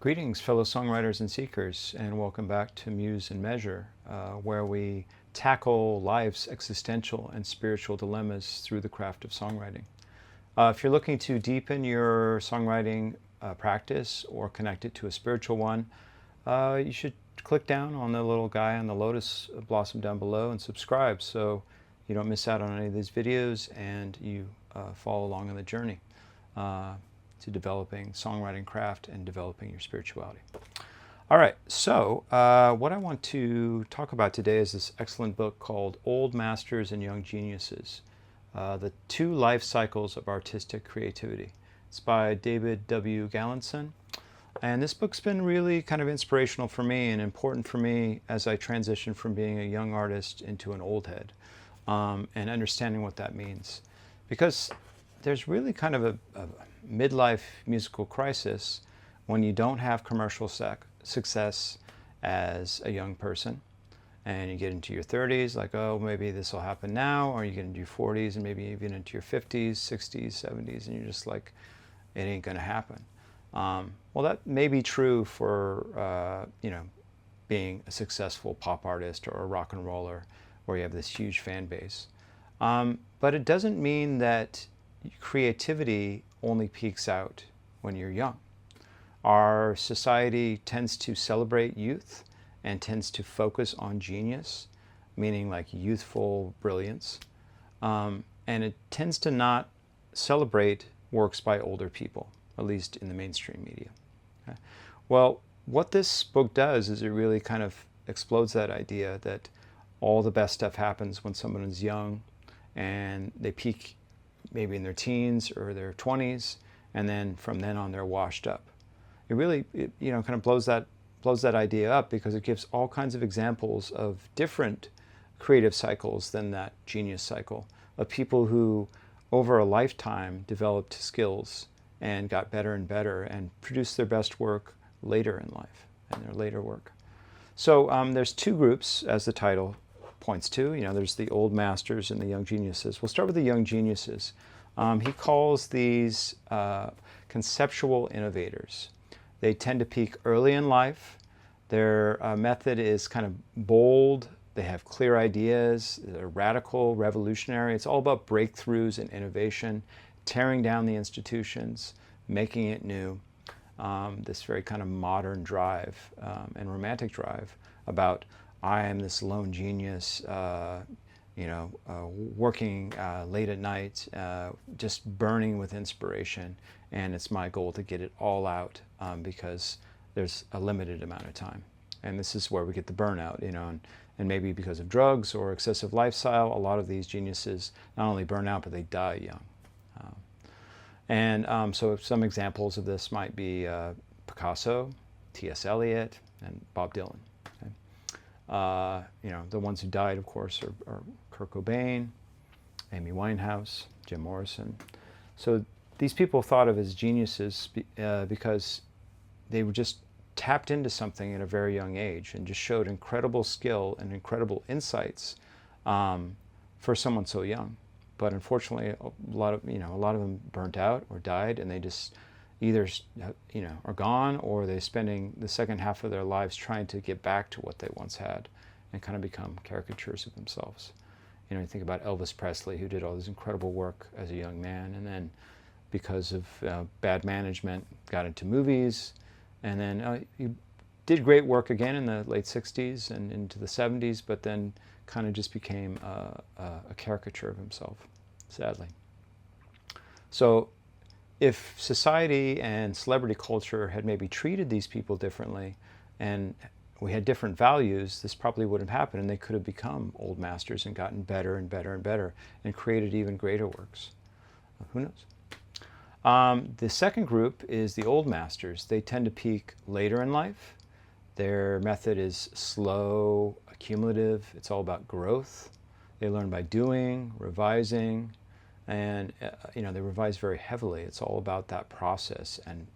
Greetings, fellow songwriters and seekers, and welcome back to Muse and Measure, where we tackle life's existential and spiritual dilemmas through the craft of songwriting. If you're looking to deepen your songwriting practice or connect it to a spiritual one, you should click down on the little guy on the lotus blossom down below and subscribe so you don't miss out on any of these videos and you follow along on the journey to developing songwriting craft and developing your spirituality. All right, so what I want to talk about today is this excellent book called Old Masters and Young Geniuses, The Two Life Cycles of Artistic Creativity. It's by David W. Galenson. And this book's been really kind of inspirational for me and important for me as I transition from being a young artist into an old head and understanding what that means. Because there's really kind of a midlife musical crisis when you don't have commercial success as a young person and you get into your 30s, like, oh, maybe this will happen now, or you get into your 40s and maybe even into your 50s, 60s, 70s, and you're just like, it ain't gonna happen. Well, that may be true for, being a successful pop artist or a rock and roller where you have this huge fan base. But it doesn't mean that creativity only peaks out when you're young. Our society tends to celebrate youth and tends to focus on genius, meaning like youthful brilliance. And it tends to not celebrate works by older people, at least in the mainstream media. Okay? Well, what this book does is it really kind of explodes that idea that all the best stuff happens when someone is young and they peak maybe in their teens or their 20s, and then from then on they're washed up. It really, kind of blows that idea up because it gives all kinds of examples of different creative cycles than that genius cycle of people who over a lifetime developed skills and got better and better and produced their best work later in life and their later work. So there's two groups, as the title points to. There's the old masters and the young geniuses. We'll start with the young geniuses. He calls these conceptual innovators. They tend to peak early in life. Their method is kind of bold. They have clear ideas. They're radical, revolutionary. It's all about breakthroughs and innovation, tearing down the institutions, making it new. This very kind of modern drive and romantic drive about I am this lone genius, working late at night, just burning with inspiration, and it's my goal to get it all out because there's a limited amount of time. And this is where we get the burnout, and maybe because of drugs or excessive lifestyle, a lot of these geniuses not only burn out, but they die young. So some examples of this might be Picasso, T.S. Eliot, and Bob Dylan. The ones who died, of course, are Kurt Cobain, Amy Winehouse, Jim Morrison. So these people thought of as geniuses because they were just tapped into something at a very young age and just showed incredible skill and incredible insights for someone so young. But unfortunately, a lot of them burnt out or died, and they just either are gone or they're spending the second half of their lives trying to get back to what they once had and kind of become caricatures of themselves. You think about Elvis Presley, who did all this incredible work as a young man, and then because of bad management got into movies, and then he did great work again in the late 60s and into the 70s, but then kind of just became a caricature of himself, sadly. So if society and celebrity culture had maybe treated these people differently and we had different values, this probably wouldn't have happened, and they could have become old masters and gotten better and better and better and created even greater works. Who knows? The second group is the old masters. They tend to peak later in life. Their method is slow, accumulative. It's all about growth. They learn by doing, revising, and they revise very heavily. It's all about that process and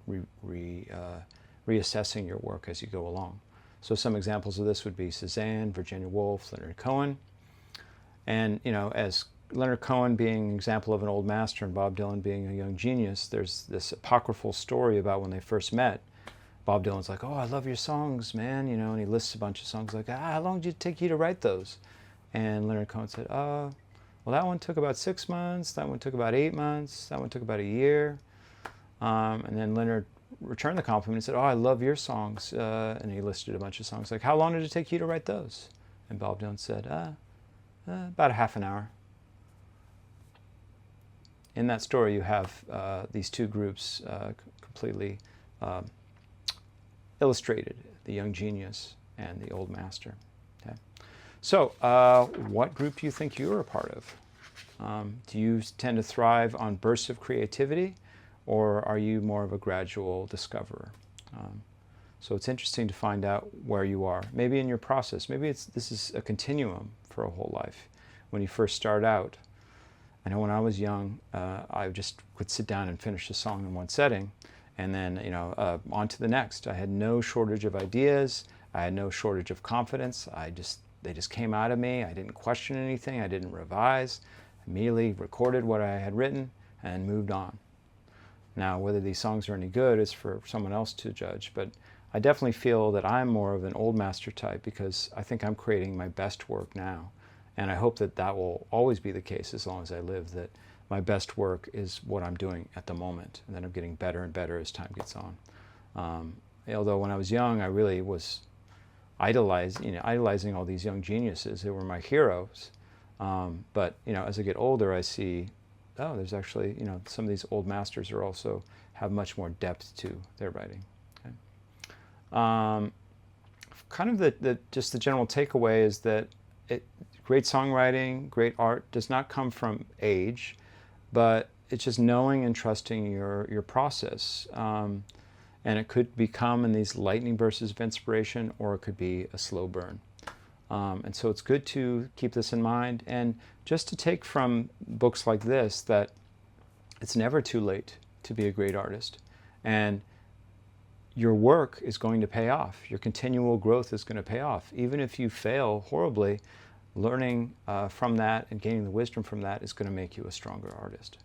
reassessing your work as you go along. So some examples of this would be Cezanne, Virginia Woolf, Leonard Cohen. And as Leonard Cohen being an example of an old master and Bob Dylan being a young genius, there's this apocryphal story about when they first met Bob Dylan's like, oh, I love your songs, man, you know, and he lists a bunch of songs like, how long did it take you to write those? And Leonard Cohen said, well, that one took about 6 months, that one took about 8 months, that one took about a year. And then Leonard returned the compliment and said, oh, I love your songs. And he listed a bunch of songs, like, how long did it take you to write those? And Bob Dylan said, about a half an hour. In that story, you have these two groups completely illustrated, the young genius and the old master. Okay? So what group do you think you're a part of? Do you tend to thrive on bursts of creativity, or are you more of a gradual discoverer? So it's interesting to find out where you are. Maybe in your process, maybe this is a continuum for a whole life. When you first start out, I know when I was young, I just could sit down and finish a song in one setting, and then on to the next. I had no shortage of ideas. I had no shortage of confidence. They just came out of me. I didn't question anything. I didn't revise. I immediately recorded what I had written and moved on. Now, whether these songs are any good is for someone else to judge, but I definitely feel that I'm more of an old master type because I think I'm creating my best work now. And I hope that that will always be the case as long as I live, that my best work is what I'm doing at the moment, and then I'm getting better and better as time gets on. Although when I was young, I really was idolizing all these young geniuses. They were my heroes. But as I get older, I see, oh, there's actually, some of these old masters are also have much more depth to their writing. Okay? Kind of just the general takeaway is that great songwriting, great art does not come from age, but it's just knowing and trusting your process. And it could become in these lightning bursts of inspiration, or it could be a slow burn. And so it's good to keep this in mind, and just to take from books like this that it's never too late to be a great artist. And your work is going to pay off. Your continual growth is going to pay off. Even if you fail horribly, learning from that and gaining the wisdom from that is going to make you a stronger artist.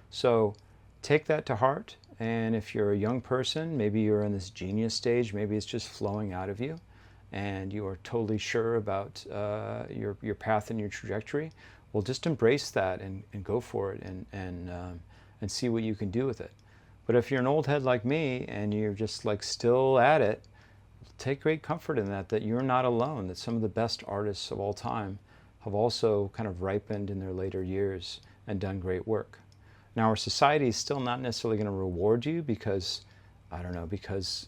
So take that to heart. And if you're a young person, maybe you're in this genius stage, maybe it's just flowing out of you, and you are totally sure about your path and your trajectory, well, just embrace that and go for it and see what you can do with it. But if you're an old head like me and you're just like still at it, take great comfort in that you're not alone, that some of the best artists of all time have also kind of ripened in their later years and done great work. Now, our society is still not necessarily going to reward you because, I don't know, because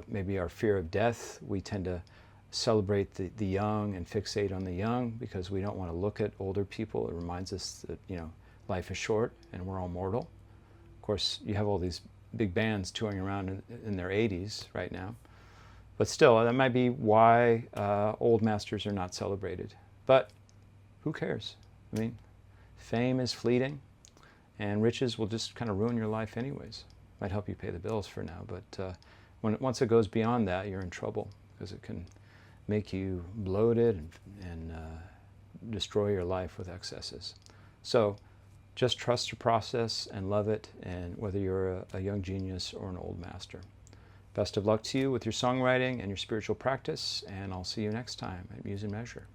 maybe our fear of death, we tend to celebrate the young and fixate on the young because we don't want to look at older people. It reminds us that, life is short and we're all mortal. Of course, you have all these big bands touring around in their 80s right now. But still, that might be why old masters are not celebrated. But who cares? I mean, fame is fleeting, and riches will just kind of ruin your life anyways. Might help you pay the bills for now, but once it goes beyond that, you're in trouble because it can make you bloated and destroy your life with excesses. So just trust your process and love it, and whether you're a young genius or an old master. Best of luck to you with your songwriting and your spiritual practice, and I'll see you next time at Muse and Measure.